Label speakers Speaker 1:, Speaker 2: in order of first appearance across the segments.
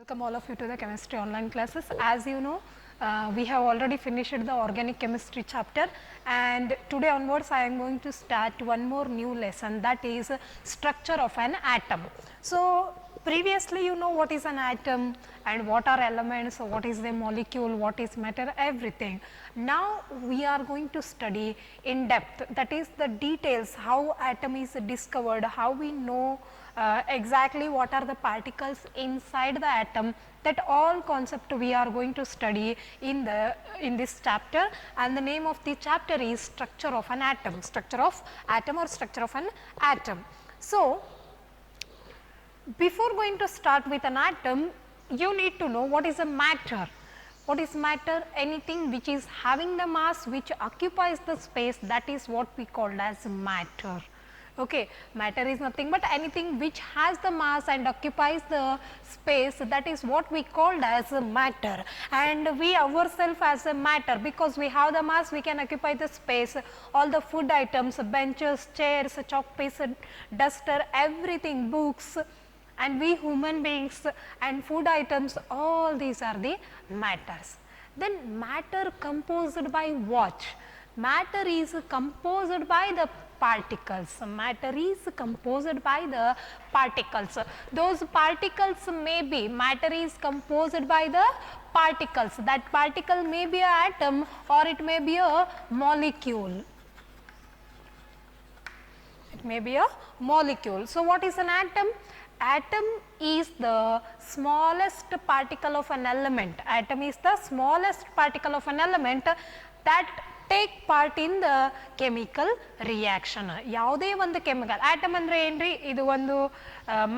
Speaker 1: Welcome all of you to the chemistry online classes. As you know, we have already finished the organic chemistry chapter, and today onwards I am going to start one more new lesson, that is structure of an atom. So, previously you know what is an atom and what are elements, what is the molecule, what is matter, everything. Now we are going to study in depth, that is the details, how atom is discovered, how we know exactly what are the particles inside the atom. That all concept we are going to study in this chapter, and the name of the chapter is structure of an atom, structure of atom or structure of an atom. So, before going to start with an atom, you need to know what is a matter. What is matter? Anything which is having the mass, which occupies the space, that is what we called as matter. Okay. Matter is nothing but anything which has the mass and occupies the space, that is what we called as matter. And we ourselves as a matter, because we have the mass, we can occupy the space. All the food items, benches, chairs, chalk piece, duster, everything, books, and we human beings and food items, all these are the matters. Then matter composed by what? Matter is composed by the particles. Matter is composed by the particles. Those particles may be, matter is composed by the particles. That particle may be an atom or it may be a molecule. It may be a molecule. So, what is an atom? Atom is the smallest particle of an element. Atom is the smallest particle of an element that take part in the chemical reaction. ಯಾವುದೇ ಒಂದು chemical, atom ಅಂದ್ರೆ ಏನ್ರಿ, ಇದು ಒಂದು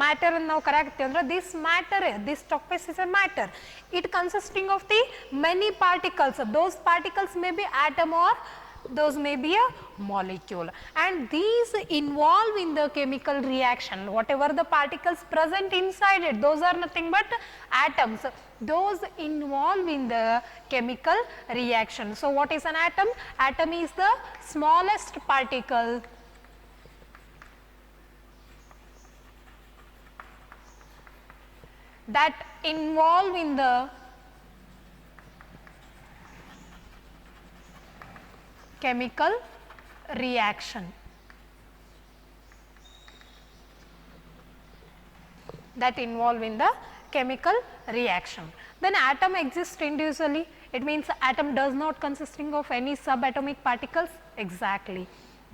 Speaker 1: matter ಅನ್ನು ನಾವು ಕರೆಯಾಕತ್ತೀವಿ ಅಂದ್ರೆ this matter, this topic is a matter. It consisting of the many particles. Those particles may be atom or those may be a molecule, and these involve in the chemical reaction. Whatever the particles present inside it, those are nothing but atoms. Those involve in the chemical reaction. So, what is an atom? Atom is the smallest particle that involve in the chemical reaction. That involve in the chemical reaction. Then atom exists individually. It means atom does not consisting of any subatomic particles. Exactly.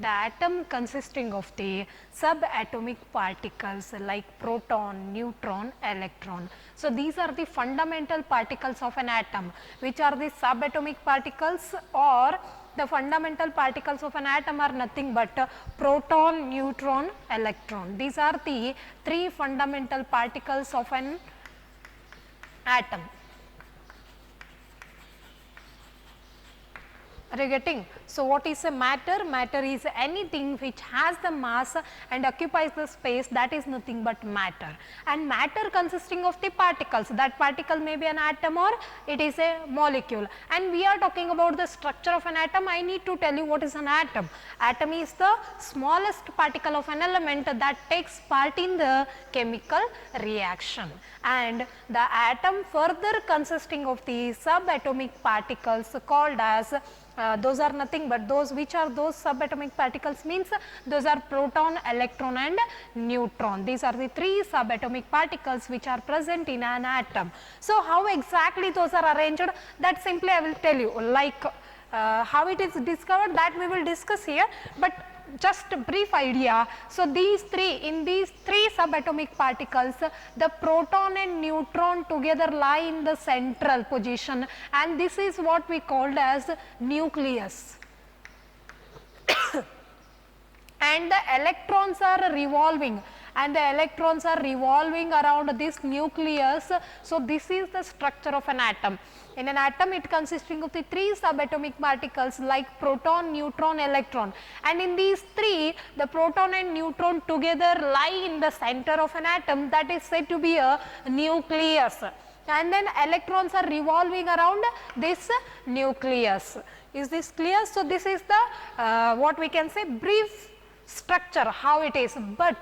Speaker 1: The atom consisting of the subatomic particles like proton, neutron, electron. So, these are the fundamental particles of an atom. Which are the subatomic particles, or the fundamental particles of an atom are nothing but proton, neutron, electron. These are the three fundamental particles of an atom. Are you getting? So, what is a matter? Matter is anything which has the mass and occupies the space, that is nothing but matter. And matter consisting of the particles, that particle may be an atom or it is a molecule. And we are talking about the structure of an atom. I need to tell you what is an atom. Atom is the smallest particle of an element that takes part in the chemical reaction. And the atom further consisting of the subatomic particles called as those are nothing but those, which are those subatomic particles, means those are proton, electron and neutron. These are the three subatomic particles which are present in an atom. So, how exactly those are arranged? That simply I will tell you, like how it is discovered, that we will discuss here, but just a brief idea. So, in these three subatomic particles, the proton and neutron together lie in the central position, and this is what we called as nucleus. And the electrons are revolving, around this nucleus. So, this is the structure of an atom. In an atom, it consisting of the three subatomic particles like proton, neutron, electron, and in these three, the proton and neutron together lie in the center of an atom, that is said to be a nucleus, and then electrons are revolving around this nucleus. Is this clear? So, this is the what we can say brief structure, how it is. But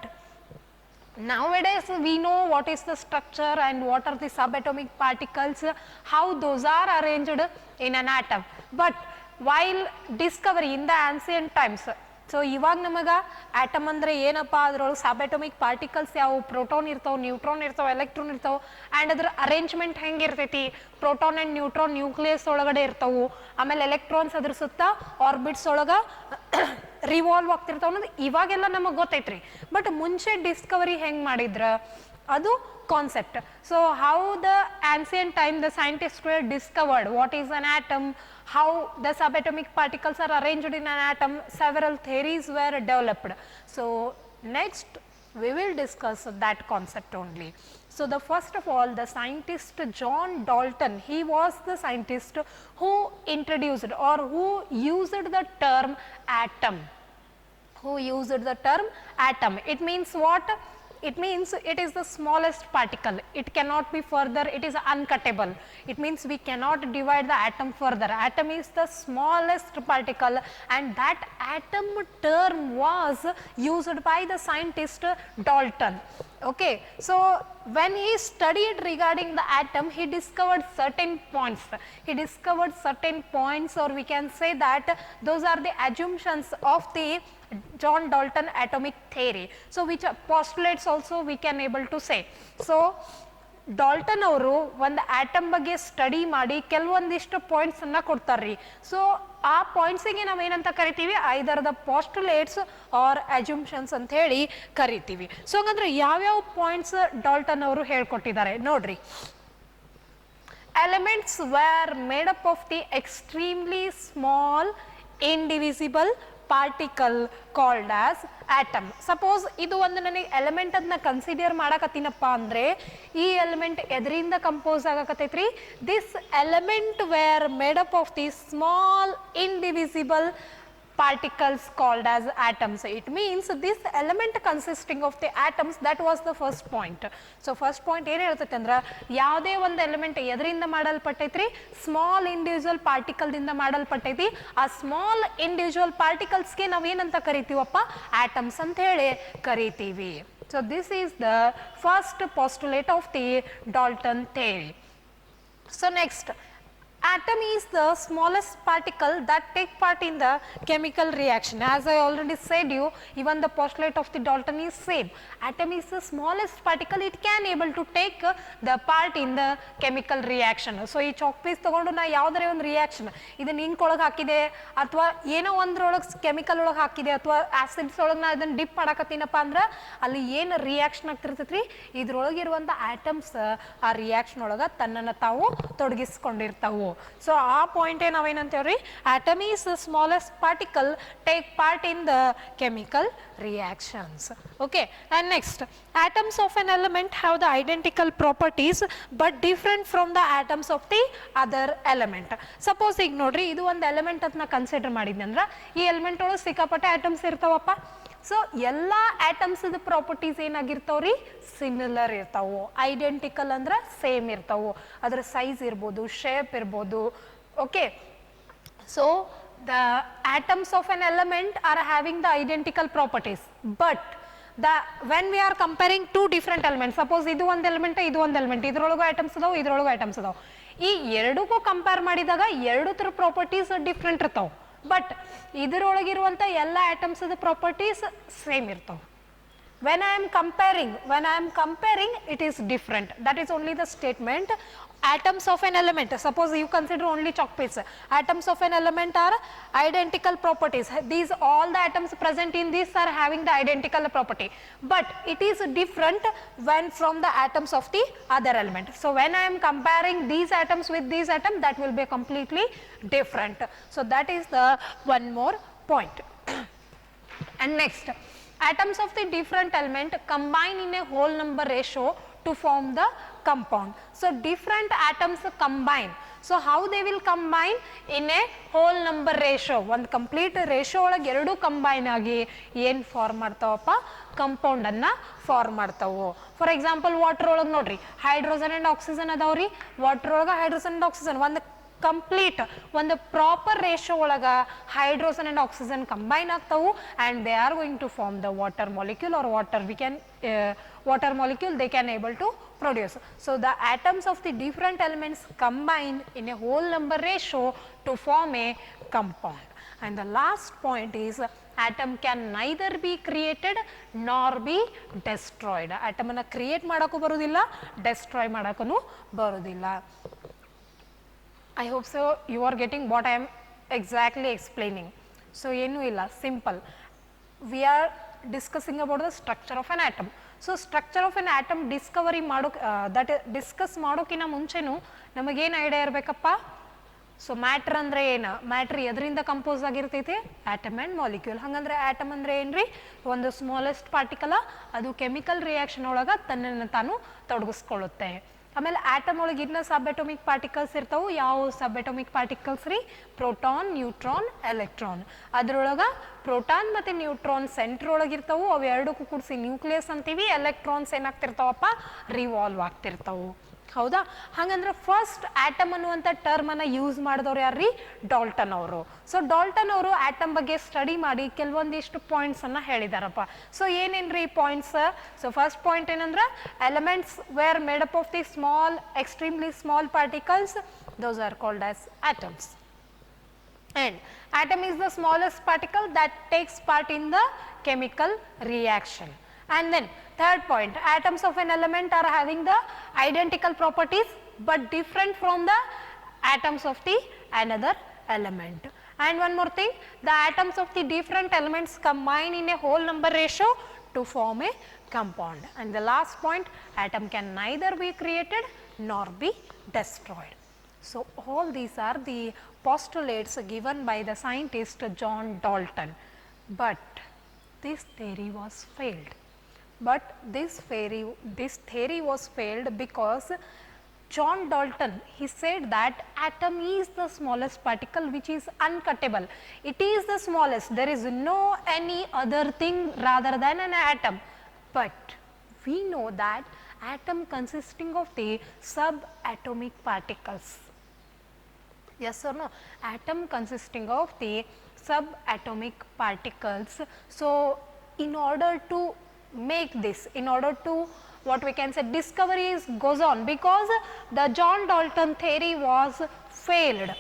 Speaker 1: Nowadays we know what is the structure and what are the subatomic particles, how those are arranged in an atom. But while discovery in the ancient times, so ಇವಾಗ ನಮಗೆ atom ಅಂದರೆ ಏನಪ್ಪ ಅದ್ರೊಳಗೆ ಸಬ್ particles ಯಾವ proton ಇರ್ತಾವೆ, neutron ಇರ್ತಾವೆ, electron ಇರ್ತಾವೆ, and ಅದ್ರ ಅರೇಂಜ್ಮೆಂಟ್ ಹೆಂಗೆ ಇರ್ತೈತಿ, ಪ್ರೋಟಾನ್ ಆ್ಯಂಡ್ ನ್ಯೂಟ್ರಾನ್ ನ್ಯೂಕ್ಲಿಯಸ್ ಒಳಗಡೆ ಇರ್ತಾವೆ, ಆಮೇಲೆ ಎಲೆಕ್ಟ್ರಾನ್ಸ್ ಅದ್ರ ಸುತ್ತ ಆರ್ಬಿಟ್ಸ್ ಒಳಗೆ ರಿವಾಲ್ವ್ ಆಗ್ತಿರ್ತಾವೆ ಅನ್ನೋದು ಇವಾಗೆಲ್ಲ ನಮಗೆ ಗೊತ್ತೈತ್ರಿ. ಬಟ್ ಮುಂಚೆ ಡಿಸ್ಕವರಿ ಹೆಂಗೆ ಮಾಡಿದ್ರ ಅದು concept. So how the ancient time the scientists were discovered what is an atom, how the subatomic particles are arranged in an atom, several theories were developed. So next we will discuss that concept only. So the first of all, the scientist John Dalton, he was the scientist who introduced or who used the term atom. Who used the term atom? It means what? It means it is the smallest particle. It cannot be further, it is uncuttable. It means we cannot divide the atom further. Atom is the smallest particle, and that atom term was used by the scientist Dalton. Okay, so when he studied regarding the atom, he discovered certain points. He discovered certain points, or we can say that those are the assumptions of the John Dalton atomic theory. So which postulates also we can able to say. So Dalton ಅವರು ಒಂದು atom ಬಗ್ಗೆ study ಮಾಡಿ ಕೆಲವೊಂದಿಷ್ಟು points ಅನ್ನ ಕೊಡ್ತಾರ್ರಿ. So ಆ ಪಾಯಿಂಟ್ಸಿಗೆ ನಾವೇನಂತ ಕರಿತೀವಿ, ಐದರ್ the postulates R ಅಸ್ಯೂಮ್ಷನ್ಸ್ ಅಂತ ಹೇಳಿ ಕರಿತೀವಿ. ಸೊ ಹಂಗಂದ್ರೆ ಯಾವ್ಯಾವ ಪಾಯಿಂಟ್ಸ್ ಡಾಲ್ಟನ್ ಅವರು ಹೇಳ್ಕೊಟ್ಟಿದ್ದಾರೆ ನೋಡ್ರಿ. Elements were made up of the extremely small indivisible particle called as atom. Suppose ಇದು ಒಂದು ನನಗೆ ಎಲಿಮೆಂಟ್ ಅದನ್ನ ಕನ್ಸಿಡರ್ ಮಾಡಕತ್ತೀನಪ್ಪ ಅಂದರೆ ಈ ಎಲಿಮೆಂಟ್ ಎದರಿಂದ ಕಂಪೋಸ್ ಆಗಕತ್ತೈತ್ರಿ, this element were made up of the small indivisible particles called as atoms. It means this element consisting of the atoms, that was the first point. So first point ಏನು ಹೇಳ್ತೈತೆ ಅಂದ್ರೆ ಯಾವುದೇ ಒಂದು element ಎದರಿಂದ ಮಾಡಲ್ಪಟ್ಟೈತ್ರಿ, small individual particle ದಿಂದ ಮಾಡಲ್ಪಟ್ಟೈತಿ. ಆ small individual ಪಾರ್ಟಿಕಲ್ಸ್ಗೆ ನಾವೇನಂತ ಕರಿತೀವಪ್ಪ, atoms ಅಂತ ಹೇಳಿ ಕರಿತೀವಿ. So this is the first postulate of the Dalton theory. So next, atom is the smallest particle that take part in the chemical reaction. As I already said you, even the postulate of the Dalton is same. Atom is the smallest particle, it can able to take the part in the chemical reaction. So ಈ chalk piece ತಗೊಂಡು ನಾ ಯಾವುದರೇ ಒಂದು reaction ಇದನ್ನ ink ಒಳಗೆ ಹಾಕಿದೆ ಅಥವಾ ಏನೋ ಒಂದ್ರೊಳಗೆ ಕೆಮಿಕಲ್ ಒಳಗೆ ಹಾಕಿದೆ ಅಥವಾ ಆಸಿಡ್ಸ್ ಒಳಗೆ ನಾ ಇದನ್ನ ಡಿಪ್ ಮಾಡಕತ್ತೀನಪ್ಪ ಅಂದ್ರೆ ಅಲ್ಲಿ ಏನು ರಿಯಾಕ್ಷನ್ ಆಗ್ತಿರ್ತೈತ್ರಿ, ಇದ್ರೊಳಗಿರುವಂಥ ಆಟಮ್ಸ್ ಆ ರಿಯಾಕ್ಷನ್ ಒಳಗೆ ತನ್ನನ್ನು ತಾವು ತೊಡಗಿಸ್ಕೊಂಡಿರ್ತಾವು. ಸೊ ಆ ಪಾಯಿಂಟೇ ನಾವೇನಂತೇವ್ರಿ, atom is the smallest particle take part in the chemical reactions. Okay, and next, atoms of an element have the identical properties but different from the atoms of the other element. Suppose ಈಗ ನೋಡ್ರಿ, ಇದು ಒಂದು element ಅದನ್ನ consider ಮಾಡಿದ್ನಿ ಅಂದ್ರೆ ಈ element ಒಳಗೆ ಸಿಕ್ಕಾಪಟ್ಟೆ atoms ಇರ್ತಾವಪ್ಪ. So ಎಲ್ಲ ಆಟಮ್ಸ್ ಪ್ರಾಪರ್ಟೀಸ್ ಏನಾಗಿರ್ತಾವ್ರಿ, ಸಿಮಿಲರ್ ಇರ್ತಾವು. ಐಡೆಂಟಿಕಲ್ ಅಂದ್ರೆ ಸೇಮ್ ಇರ್ತಾವು, ಅದರ ಸೈಜ್ ಇರ್ಬೋದು, ಶೇಪ್ ಇರ್ಬೋದು. Okay, so the atoms of N element are having the identical properties, but when we are comparing two different elements, suppose ಇದು ಒಂದು ಎಲಿಮೆಂಟ್ ಇದು ಒಂದು ಎಲಿಮೆಂಟ್, ಇದ್ರೊಳಗೂ ಐಟಮ್ಸ್ ಅದಾವು ಇದ್ರೊಳಗೂ ಐಟಮ್ಸ್ ಅದಾವು, ಈ ಎರಡಕ್ಕೂ ಕಂಪೇರ್ ಮಾಡಿದಾಗ ಎರಡು ತರ ಪ್ರಾಪರ್ಟೀಸ್ ಡಿಫ್ರೆಂಟ್ ಇರ್ತಾವೆ. ಬಟ್ ಇದರೊಳಗಿರುವಂಥ ಎಲ್ಲ ಆಟಮ್ಸ್ ಪ್ರಾಪರ್ಟೀಸ್ ಸೇಮ್ ಇರ್ತಾವೆ. when I am comparing it is different. That is only the statement. Atoms of an element, suppose you consider only chalk piece, atoms of an element are identical properties. These all the atoms present in this are having the identical property, but it is different when from the atoms of the other element. So when I am comparing these atoms with these atoms, that will be completely different. So that is the one more point. And next, atoms of the different element combine in a whole number ratio to form the compound. So different atoms combine. So how they will combine? In a whole number ratio. One complete ratio ಒಳಗೆ ಎರಡು combine ಆಗಿ ಏನು form ಮಾಡ್ತಾವಪ್ಪ, compound ಅನ್ನ form ಮಾಡ್ತಾವು. For example water ಒಳಗೆ ನೋಡ್ರಿ, hydrogen and oxygen ಅದಾವ್ರಿ. ವಾಟರ್ ಒಳಗೆ ಹೈಡ್ರೋಜನ್ ಅಂಡ್ ಆಕ್ಸಿಜನ್ ಒಂದು ಕಂಪ್ಲೀಟ್ ಒಂದು ಪ್ರಾಪರ್ ರೇಷೋ ಒಳಗೆ ಹೈಡ್ರೋಜನ್ ಆ್ಯಂಡ್ ಆಕ್ಸಿಜನ್ ಕಂಬೈನ್ ಆಗ್ತಾವು and they are going to form the water molecule or water molecule they can able to produce. So, the atoms of the different elements combine in a whole number ratio to form a compound. And the last point is atom can neither be created nor be destroyed. Atom ಅನ್ನು create ಮಾಡೋಕ್ಕೂ ಬರೋದಿಲ್ಲ, destroy ಮಾಡೋಕ್ಕೂ ಬರೋದಿಲ್ಲ. I hope so you are getting what I am exactly explaining. So, ಏನು ಇಲ್ಲ, simple. We are discussing about the structure of an atom. So, structure of an atom discovery that discuss ಮಾಡೋಕ್ಕಿಂತ ಮುಂಚೆನೂ ನಮಗೇನು idea ಇರಬೇಕಪ್ಪ. So matter ಅಂದರೆ ಏನು, matter ಎದರಿಂದ compose ಆಗಿರ್ತೈತಿ, atom and molecule. ಹಾಗಂದ್ರೆ atom ಅಂದರೆ ಏನು ರೀ, ಒಂದು ಸ್ಮಾಲೆಸ್ಟ್ ಪಾರ್ಟಿಕಲ, ಅದು ಕೆಮಿಕಲ್ ರಿಯಾಕ್ಷನ್ ಒಳಗೆ ತನ್ನನ್ನು ತಾನು ತೊಡಗಿಸ್ಕೊಳ್ಳುತ್ತೆ. ಆಮೇಲೆ ಆಟಮ್ ಒಳಗೆ ಇನ್ನ ಸಬ್ಅಟೋಮಿಕ್ ಪಾರ್ಟಿಕಲ್ಸ್ ಇರ್ತಾವೆ. ಯಾವ ಸಬ್ಅಟೋಮಿಕ್ ಪಾರ್ಟಿಕಲ್ಸ್ ರೀ, ಪ್ರೋಟಾನ್, ನ್ಯೂಟ್ರಾನ್, ಎಲೆಕ್ಟ್ರಾನ್. ಅದ್ರೊಳಗೆ ಪ್ರೋಟಾನ್ ಮತ್ತು ನ್ಯೂಟ್ರಾನ್ ಸೆಂಟ್ರ್ ಒಳಗೆ ಇರ್ತಾವೆ. ಅವು ಎರಡಕ್ಕೂ ಕೂಡಿಸಿ ನ್ಯೂಕ್ಲಿಯಸ್ ಅಂತೀವಿ. ಎಲೆಕ್ಟ್ರಾನ್ಸ್ ಏನಾಗ್ತಿರ್ತಾವಪ್ಪ, ರಿವಾಲ್ವ್ ಆಗ್ತಿರ್ತಾವೆ. ಹೌದಾ? ಹಾಗಂದ್ರೆ ಫಸ್ಟ್ ಆಟಮ್ ಅನ್ನುವಂಥ ಟರ್ಮನ್ನು ಯೂಸ್ ಮಾಡಿದವ್ರು ಯಾರು ರೀ, ಡಾಲ್ಟನ್ ಅವರು. ಸೊ ಡಾಲ್ಟನ್ ಅವರು ಆಟಮ್ ಬಗ್ಗೆ ಸ್ಟಡಿ ಮಾಡಿ ಕೆಲವೊಂದಿಷ್ಟು ಪಾಯಿಂಟ್ಸನ್ನು ಹೇಳಿದಾರಪ್ಪ. ಸೊ ಏನೇನು ರೀ ಪಾಯಿಂಟ್ಸ್? ಸೊ ಫಸ್ಟ್ ಪಾಯಿಂಟ್ ಏನಂದ್ರೆ, elements were made up of the small, extremely small particles, those are called as atoms. And atom is the smallest particle that takes part in the chemical reaction. And then third point, atoms of an element are having the identical properties but different from the atoms of the another element. And one more thing, the atoms of the different elements combine in a whole number ratio to form a compound. And the last point, atom can neither be created nor be destroyed. So all these are the postulates given by the scientist John Dalton, but this theory was failed. But this theory was failed because John Dalton, he said that atom is the smallest particle which is uncuttable. It is the smallest. There is no any other thing rather than an atom. But we know that atom consisting of the subatomic particles. Yes or no? Atom consisting of the subatomic particles. So in order to make this, in order to what we can say discoveries goes on, because the John Dalton theory was failed.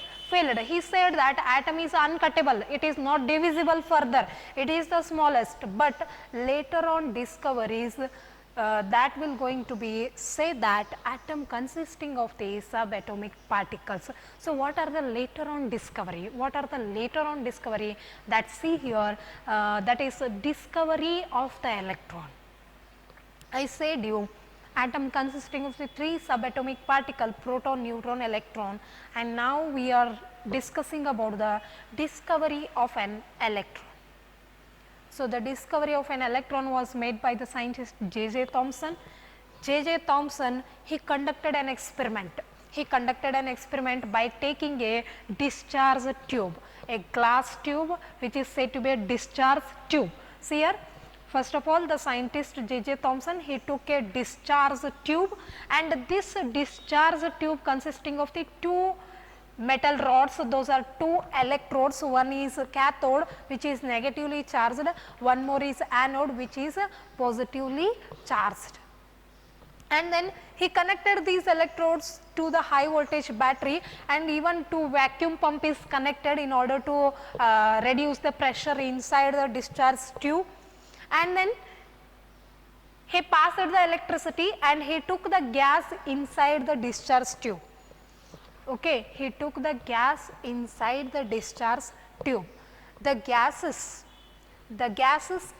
Speaker 1: He said that atom is uncuttable, it is not divisible further, it is the smallest. But later on discoveries that will going to be say that atom consisting of the subatomic particles. So what are the later on discovery? What are the later on discovery that see here, that is discovery of the electron. I said you atom consisting of the 3 subatomic particle, proton, neutron, electron, and now we are discussing about the discovery of an electron. So the discovery of an electron was made by the scientist J.J. Thomson. J.J. Thomson, he conducted an experiment. He conducted an experiment by taking a discharge tube, a glass tube which is said to be a discharge tube. See here, first of all the scientist J.J. Thomson, he took a discharge tube, and this discharge tube consisting of the 2 metal rods, those are 2 electrodes. One is cathode which is negatively charged, one more is anode which is positively charged. And then he connected these electrodes to the high voltage battery, and even to vacuum pump is connected in order to reduce the pressure inside the discharge tube. And then he passed the electricity and he took the gas inside the discharge tube. Okay, he took the gas inside the discharge tube. The gases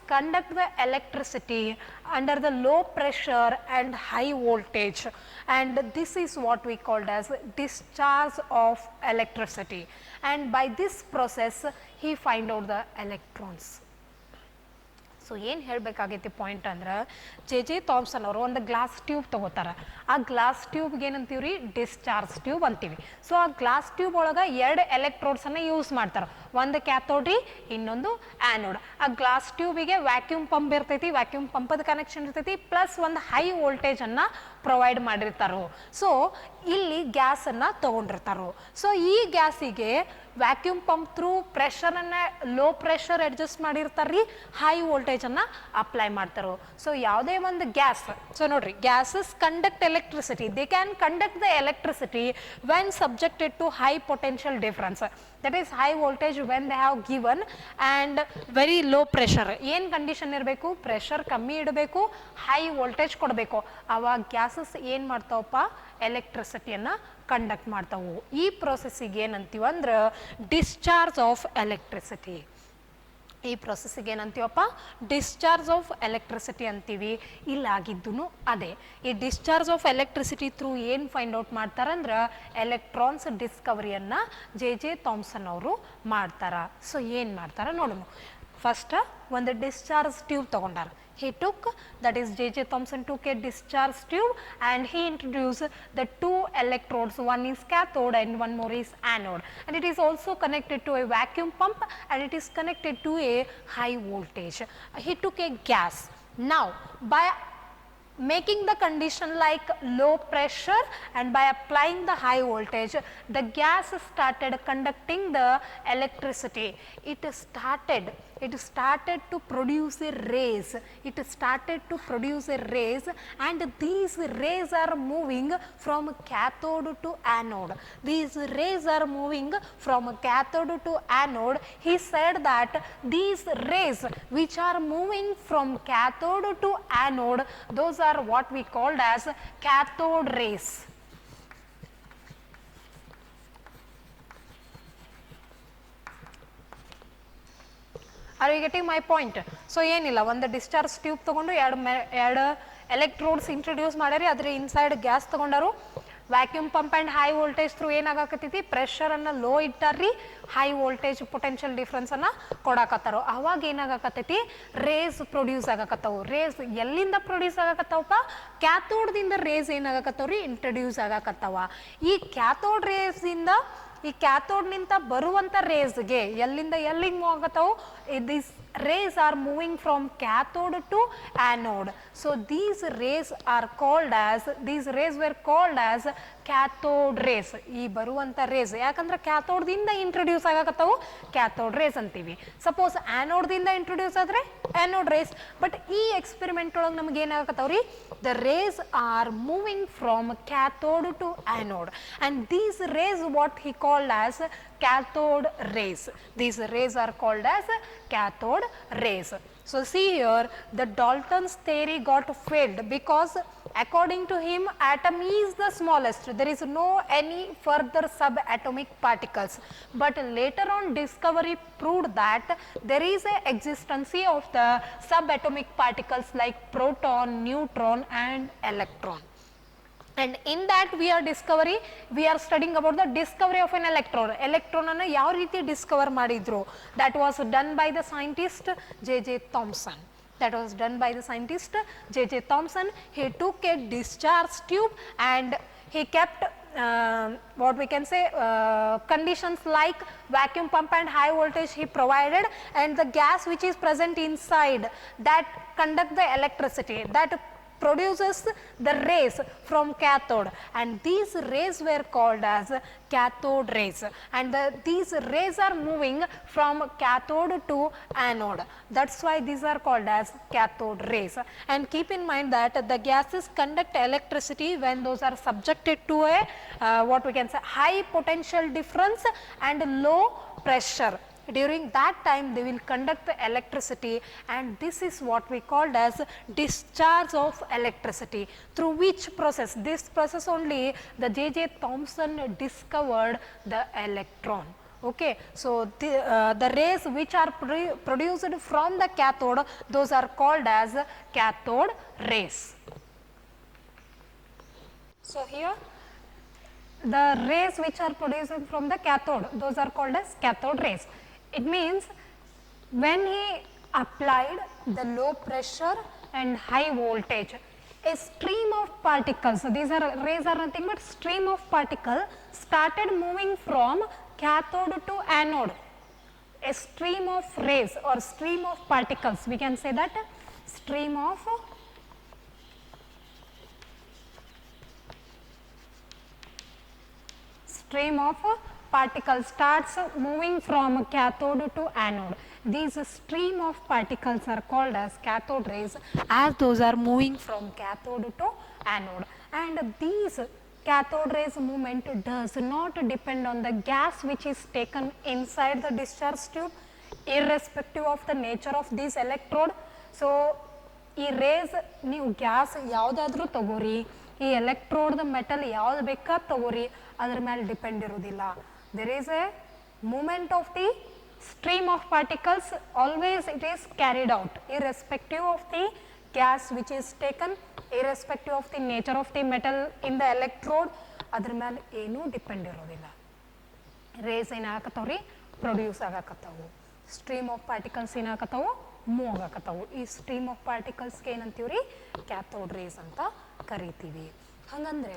Speaker 1: conduct the electricity under the low pressure and high voltage, and this is what we called as discharge of electricity. And by this process he find out the electrons. So ಏನು ಹೇಳಬೇಕಾಗೈತಿ point ಅಂದ್ರೆ, J.J. Thomson ಅವರು ಒಂದು glass tube ತೊಗೋತಾರೆ. ಆ glass ಟ್ಯೂಬ್ಗೆ ಏನಂತೀವಿ ರೀ, discharge tube ಅಂತೀವಿ. So ಆ ಗ್ಲಾಸ್ ಟ್ಯೂಬ್ ಒಳಗೆ 2 ಎಲೆಕ್ಟ್ರೋಡ್ಸನ್ನು ಯೂಸ್ ಮಾಡ್ತಾರೆ. ಒಂದು ಕ್ಯಾಥೋಡ್ ರೀ ಇನ್ನೊಂದು ಆ್ಯನೋಡ್. ಆ ಗ್ಲಾಸ್ ಟ್ಯೂಬಿಗೆ ವ್ಯಾಕ್ಯೂಮ್ ಪಂಪ್ ಇರ್ತೈತಿ, ವ್ಯಾಕ್ಯೂಮ್ ಪಂಪದ ಕನೆಕ್ಷನ್ ಇರ್ತೈತಿ, ಪ್ಲಸ್ ಒಂದು ಹೈ ವೋಲ್ಟೇಜನ್ನು ಪ್ರೊವೈಡ್ ಮಾಡಿರ್ತಾರೋ. ಸೊ ಇಲ್ಲಿ ಗ್ಯಾಸನ್ನು ತೊಗೊಂಡಿರ್ತಾರೋ. ಸೊ ಈ ಗ್ಯಾಸಿಗೆ ವ್ಯಾಕ್ಯೂಮ್ ಪಂಪ್ ಥ್ರೂ ಪ್ರೆಷರನ್ನು ಲೋ ಪ್ರೆಷರ್ ಅಡ್ಜಸ್ಟ್ ಮಾಡಿರ್ತಾರೆ ರೀ, ಹೈ ವೋಲ್ಟೇಜನ್ನು ಅಪ್ಲೈ ಮಾಡ್ತಾರೋ. ಸೊ ಯಾವುದೇ ಒಂದು ಗ್ಯಾಸ್, ಸೊ ನೋಡ್ರಿ, gases conduct electricity, they can conduct the electricity when subjected to high potential difference, that is high voltage when they have given and very low pressure. ಏನು condition ಇರಬೇಕು? Pressure ಕಮ್ಮಿ ಇಡಬೇಕು, high voltage ಕೊಡಬೇಕು. ಆವಾಗ gases ಏನು ಮಾಡ್ತಾವಪ್ಪ? ಎಲೆಕ್ಟ್ರಿಸಿಟಿಯನ್ನು conduct ಮಾಡ್ತಾವು. ಈ ಪ್ರೊಸೆಸ್ಸಿಗೆ ಏನಂತೀವಿ ಅಂದ್ರೆ ಡಿಸ್ಚಾರ್ಜ್ ಆಫ್ ಎಲೆಕ್ಟ್ರಿಸಿಟಿ. ಈ ಪ್ರೊಸೆಸ್ಸಿಗೆ ಏನಂತೀವಪ್ಪ? ಡಿಸ್ಚಾರ್ಜ್ ಆಫ್ ಎಲೆಕ್ಟ್ರಿಸಿಟಿ ಅಂತೀವಿ. ಇಲ್ಲಾಗಿದ್ದು ಅದೇ. ಈ ಡಿಸ್ಚಾರ್ಜ್ ಆಫ್ ಎಲೆಕ್ಟ್ರಿಸಿಟಿ ಥ್ರೂ ಏನು ಫೈಂಡ್ ಔಟ್ ಮಾಡ್ತಾರಂದ್ರೆ ಎಲೆಕ್ಟ್ರಾನ್ಸ್ ಡಿಸ್ಕವರಿಯನ್ನು ಜೆ ಥಾಮ್ಸನ್ ಅವರು ಮಾಡ್ತಾರ. ಸೊ ಏನು ಮಾಡ್ತಾರ ನೋಡೋಣ. ಫಸ್ಟ್ ಒಂದು ಡಿಸ್ಚಾರ್ಜ್ ಟ್ಯೂಬ್ ತಗೊಂಡಾರ. He took, that is J.J. Thomson took a discharge tube and he introduced the two electrodes, one is cathode and one more is anode, and it is also connected to a vacuum pump and it is connected to a high voltage. He took a gas. Now by making the condition like low pressure and by applying the high voltage, the gas started conducting the electricity. It started to produce a rays. It started to produce a rays, and these rays are moving from cathode to anode. These rays are moving from cathode to anode. He said that these rays which are moving from cathode to anode, those are what we called as cathode rays. Are you getting my point? So ಏನಿಲ್ಲ, ಒಂದು discharge tube ತೊಗೊಂಡು ಎರಡು electrodes introduce ಮಾಡ್ಯಾರಿ, ಅದ್ರ inside gas ತೊಗೊಂಡಾರು. Vacuum pump and high voltage through ಏನಾಗಕತ್ತೈತಿ? ಪ್ರೆಷರನ್ನು low ಇಟ್ಟಾರ್ರಿ, ಹೈ ವೋಲ್ಟೇಜ್ ಪೊಟೆನ್ಷಿಯಲ್ ಡಿಫ್ರೆನ್ಸನ್ನು ಕೊಡಾಕತ್ತಾರೋ. ಅವಾಗ ಏನಾಗಕತ್ತೈತಿ? ರೇಸ್ ಪ್ರೊಡ್ಯೂಸ್ ಆಗಕತ್ತವು. ರೇಸ್ ಎಲ್ಲಿಂದ ಪ್ರೊಡ್ಯೂಸ್ ಆಗಕತ್ತವಪ್ಪ? ಕ್ಯಾಥೋಡ್ದಿಂದ ರೇಸ್ ಏನಾಗಕತ್ತವ್ರಿ? ಇಂಟ್ರೊಡ್ಯೂಸ್ ಆಗಕತ್ತವ. ಈ ಕ್ಯಾಥೋಡ್ ರೇಸಿಂದ, ಈ ಕ್ಯಾಥೋಡ್ನಿಂದ ಬರುವಂಥ ರೇಸ್ಗೆ ಎಲ್ಲಿಂದ ಎಲ್ಲಿಗೆ ಮೂವ್ ಆಗತ್ತವು? This rays are moving from cathode to anode. So these rays are called as, these rays were called as cathode rays. ಈ ಬರುವಂಥ ರೇಸ್ ಯಾಕಂದ್ರೆ ಕ್ಯಾಥೋಡ್ದಿಂದ ಇಂಟ್ರೊಡ್ಯೂಸ್ ಆಗಕತ್ತವು, ಕ್ಯಾಥೋಡ್ ರೇಸ್ ಅಂತೀವಿ. ಸಪೋಸ್ ಆ್ಯನೋಡ್ದಿಂದ ಇಂಟ್ರೊಡ್ಯೂಸ್ ಆದರೆ ಆ್ಯನೋಡ್ ರೇಸ್. ಬಟ್ ಈ ಎಕ್ಸ್ಪೆರಿಮೆಂಟ್ ಒಳಗೆ ನಮ್ಗೆ ಏನಾಗತ್ತವ್ರಿ? The rays are moving from cathode to anode, and these rays what he called as cathode rays. These rays are called as cathode rays. So see here, the Dalton's theory got failed because according to him atom is the smallest. There is no any further subatomic particles. But later on discovery proved that there is a existence of the subatomic particles like proton, neutron and electron. And in that we are studying about the discovery of an electron. Electron ಅನ್ನು ಯಾವ ರೀತಿ Discover ಮಾಡಿದ್ರು? That was done by the scientist J.J. Thomson. That was done by the scientist J.J. Thomson. He took a discharge tube and he kept what we can say conditions like vacuum pump and high voltage he provided, and the gas which is present inside that conduct the electricity, that produces the rays from cathode, and these rays were called as cathode rays, and these rays are moving from cathode to anode. That's why these are called as cathode rays. And keep in mind that the gases conduct electricity when those are subjected to a what we can say high potential difference and low pressure. During that time they will conduct the electricity, and this is what we called as discharge of electricity. Through which process? This process only the J.J. Thomson discovered the electron. Okay, so the rays which are produced from the cathode, those are called as cathode rays. So here the rays which are produced from the cathode, those are called as cathode rays. It means when he applied the low pressure and high voltage, a stream of particles, these are rays are nothing but stream of particles started moving from cathode to anode. a stream of rays or stream of particles, we can say that stream of particles starts moving from cathode to anode. These stream of particles are called as cathode rays, as those are moving from cathode to anode. And these cathode rays movement does not depend on the gas which is taken inside the discharge tube, irrespective of the nature of this electrode. So ಈ race ನೀವು gas ಯಾವುದಾದ್ರೂ ತಗೋರಿ, ಈ ಎಲೆಕ್ಟ್ರೋಡ್ದ metal ಯಾವ್ದು ಬೇಕಾದ ತಗೋರಿ, ಅದ್ರ ಮೇಲೆ ಡಿಪೆಂಡ್ ಇರೋದಿಲ್ಲ. There is a movement of the stream of particles, always it is carried out irrespective of the gas which is taken, irrespective of the nature of the metal in the electrode, ಅದ್ರ ಮೇಲೆ ಏನೂ depend ಇರೋದಿಲ್ಲ. Rays ಏನಾಗತ್ತವ್ರಿ, produce ಆಗಕತ್ತವು. Stream of particles ಏನಾಗತ್ತವು, move ಆಗಕತ್ತವು. ಈ stream of ಪಾರ್ಟಿಕಲ್ಸ್ಗೆ ಏನಂತೀವ್ರಿ, ಕ್ಯಾಥೋಡ್ ರೇಸ್ ಅಂತ ಕರಿತೀವಿ. ಹಾಗಂದ್ರೆ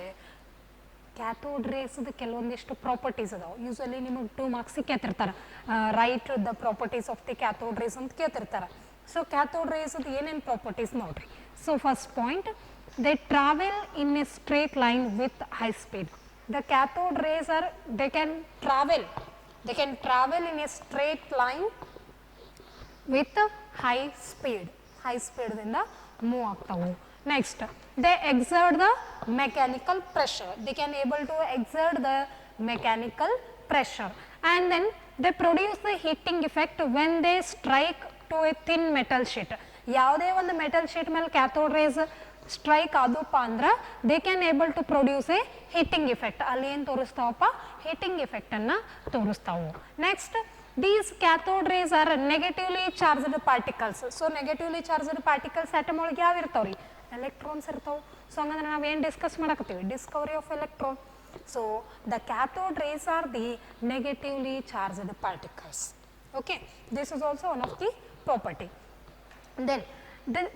Speaker 1: ಕ್ಯಾಥೋಡ್ ರೇಸ್ದು ಕೆಲವೊಂದಿಷ್ಟು ಪ್ರಾಪರ್ಟೀಸ್ ಅದಾವೆ. ಯೂಸ್ವಲಿ ನಿಮಗೆ 2 ಮಾರ್ಕ್ಸಿಗೆ ಕೇಳ್ತಿರ್ತಾರೆ, right the properties of the cathode rays ಅಂತ ಕೇಳ್ತಿರ್ತಾರೆ. ಸೊ ಕ್ಯಾಥೋಡ್ ರೇಸ್ದು ಏನೇನು ಪ್ರಾಪರ್ಟೀಸ್ ನೋಡ್ರಿ. So first point, they travel in a straight line with high speed. The cathode rays are, they can travel in a straight line with high speed ದಿಂದ move ಆಗ್ತಾವು. Next, they exert the mechanical pressure. They can able to exert the mechanical pressure, and then they produce the heating effect when they strike to a thin metal sheet. ಯಾವುದೇ ಒಂದು metal sheet ಮೇಲೆ cathode rays strike ಆದಪ್ಪ ಅಂದ್ರೆ they can able to produce a heating effect. ಅಲ್ಲಿ ಏನು ತೋರಿಸ್ತಾವಪ್ಪ, heating ಇಫೆಕ್ಟನ್ನು ತೋರಿಸ್ತಾವು. Next, these cathode rays are negatively charged particles. So negatively charged particles atom ಒಳಗೆ ಯಾವ ಇರ್ತಾವ್ರಿ, ಎಲೆಕ್ಟ್ರಾನ್ಸ್ ಇರ್ತಾವೆ. ಸೊ ಹಂಗಂದ್ರೆ ನಾವು ಏನು ಡಿಸ್ಕಸ್ ಮಾಡಕತ್ತೀವಿ, discovery of electron. So the cathode rays are the negatively charged particles. Okay, this is also one of the property. Then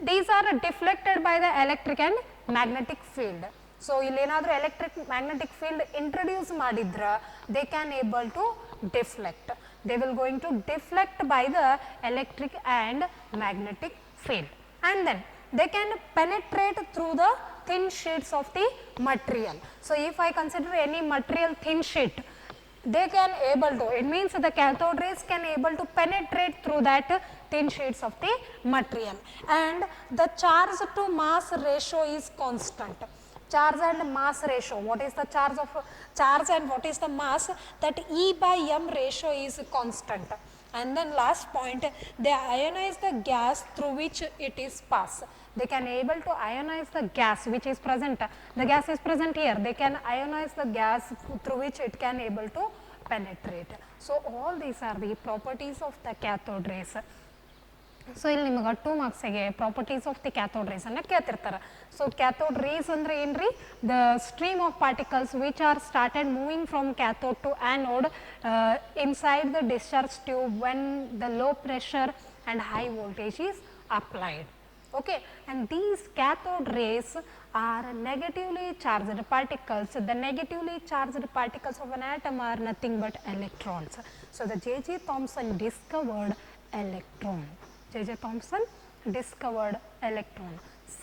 Speaker 1: these are deflected by the electric and magnetic field. So ಇಲ್ಲೇನಾದರೂ electric magnetic field introduce ಮಾಡಿದ್ರೆ they can able to deflect. They will going to deflect by the electric and magnetic field, and then they can penetrate through the thin sheets of the material. So if I consider any material thin sheet, they can able to, it means the cathode rays can able to penetrate through that thin sheets of the material, and the charge to mass ratio is constant. Charge and mass ratio, what is the charge and what is the mass, that E by M ratio is constant. And then last point, they ionize the gas through which it is passed. They can able to ionize the gas which is present. The gas is present here. They can ionize the gas through which it can able to penetrate. So all these are the properties of the cathode rays. So ಇಲ್ಲಿ ನಿಮಗೆ 2 ಮಾರ್ಕ್ಸಿಗೆ properties of the cathode rays ಅನ್ನು ಕೇಳ್ತಿರ್ತಾರೆ. So cathode rays ಅಂದರೆ ಏನ್ರಿ, the stream of particles which are started moving from cathode to anode inside the discharge tube when the low pressure and high voltage is applied. Okay, and these cathode rays are negatively charged particles. The negatively charged particles of an atom are nothing but electrons. So the J.J. Thomson discovered electron. J.J. Thomson discovered electron.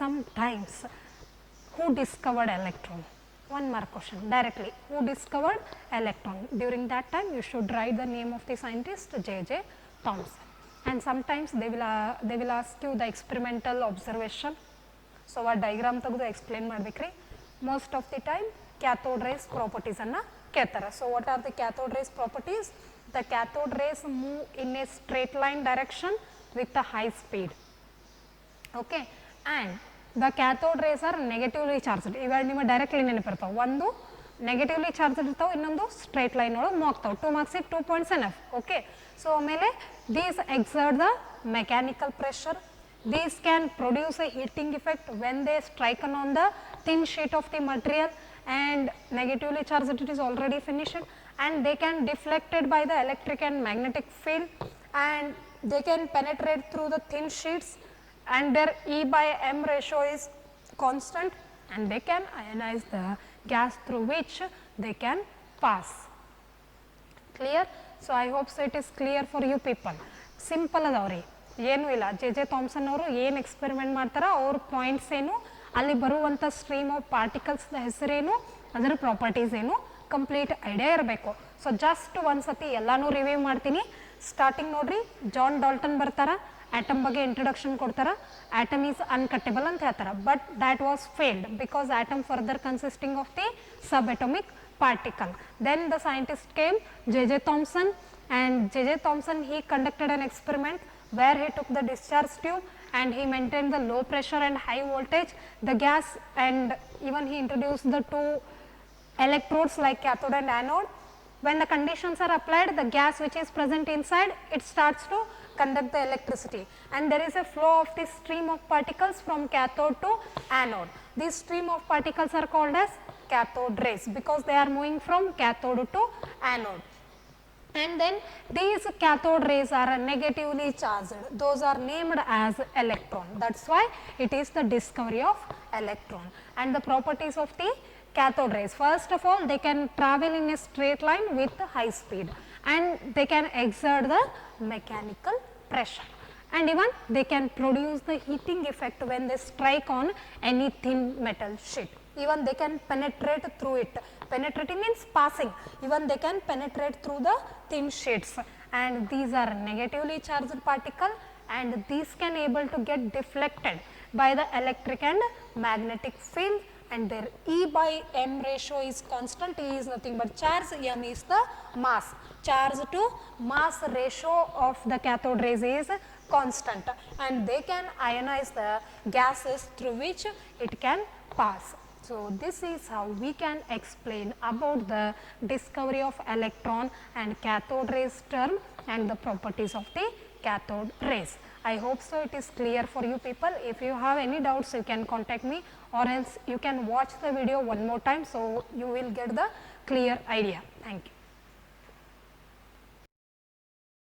Speaker 1: Sometimes, who discovered electron? One more question directly. Who discovered electron? During that time, you should write the name of the scientist, J.J. Thomson. And sometimes they will ask you the experimental observation. So a diagram ತೆಗೆದು explain ಮಾಡಬೇಕ್ರಿ. Most of the time cathode rays properties ಅನ್ನು ಕೇಳ್ತಾರೆ. So what are the cathode rays properties? The cathode rays move in a straight line direction with a high speed. Okay, and the cathode rays are negatively charged. ಇವಾಗ ನಿಮಗೆ directly ನೆನಪಿರ್ತಾವೆ. ಒಂದು negatively charge ಇರ್ತಾವೆ, ಇನ್ನೊಂದು straight line ಒಳಗೆ move ಆಗ್ತಾವೆ. 2 ಮಾರ್ಕ್ಸಿಗೆ 2 points enough. Okay, so ಆಮೇಲೆ these exert the mechanical pressure. These can produce a heating effect when they strike on the thin sheet of the material, and negatively charged it is already finished, and they can deflected by the electric and magnetic field, and they can penetrate through the thin sheets, and their E by M ratio is constant, and they can ionize the gas through which they can pass. Clear? So I hope so it is clear for you people. Simple ಅದಾವ್ರಿ, ಏನೂ ಇಲ್ಲ. J J Thomson ಅವರು ಏನು experiment ಮಾಡ್ತಾರೋ ಅವ್ರ points ಏನು, ಅಲ್ಲಿ ಬರುವಂಥ ಸ್ಟ್ರೀಮ್ ಆಫ್ ಪಾರ್ಟಿಕಲ್ಸ್ದ ಹೆಸರೇನು, ಅದರ ಪ್ರಾಪರ್ಟೀಸ್ ಏನು, ಕಂಪ್ಲೀಟ್ ಐಡಿಯಾ ಇರಬೇಕು. ಸೊ ಜಸ್ಟ್ ಒಂದು ಸತಿ ಎಲ್ಲನೂ ರಿವ್ಯೂ ಮಾಡ್ತೀನಿ. ಸ್ಟಾರ್ಟಿಂಗ್ ನೋಡ್ರಿ, ಜಾನ್ ಡಾಲ್ಟನ್ ಬರ್ತಾರ, ಆಟಮ್ ಬಗ್ಗೆ ಇಂಟ್ರೊಡಕ್ಷನ್ ಕೊಡ್ತಾರ. ಆಟಮ್ ಈಸ್ ಅನ್ಕಟ್ಟೆಬಲ್ ಅಂತ ಹೇಳ್ತಾರೆ, but that was failed because atom further consisting of the sub atomic particle. Then the scientist came, J.J. Thomson, and J.J. Thomson, he conducted an experiment where he took the discharge tube and he maintained the low pressure and high voltage, the gas, and even he introduced the two electrodes like cathode and anode. When the conditions are applied, the gas which is present inside, it starts to conduct the electricity, and there is a flow of this stream of particles from cathode to anode. This stream of particles are called as cathode rays because they are moving from cathode to anode. And then these cathode rays are negatively charged, those are named as electron. That's why it is the discovery of electron. And the properties of the cathode rays, first of all, they can travel in a straight line with high speed, and they can exert the mechanical pressure, and even they can produce the heating effect when they strike on any thin metal sheet. Even they can penetrate through it. Penetrating means passing. Even they can penetrate through the thin sheets, and these are negatively charged particle, and these can able to get deflected by the electric and magnetic field, and their E by M ratio is constant. E is nothing but charge, M is the mass. Charge to mass ratio of the cathode rays is constant, and they can ionize the gases through which it can pass. So this is how we can explain about the discovery of electron and cathode rays term and the properties of the cathode rays. I hope so it is clear for you people. If you have any doubts, you can contact me, or else you can watch the video one more time so you will get the clear idea. Thank you.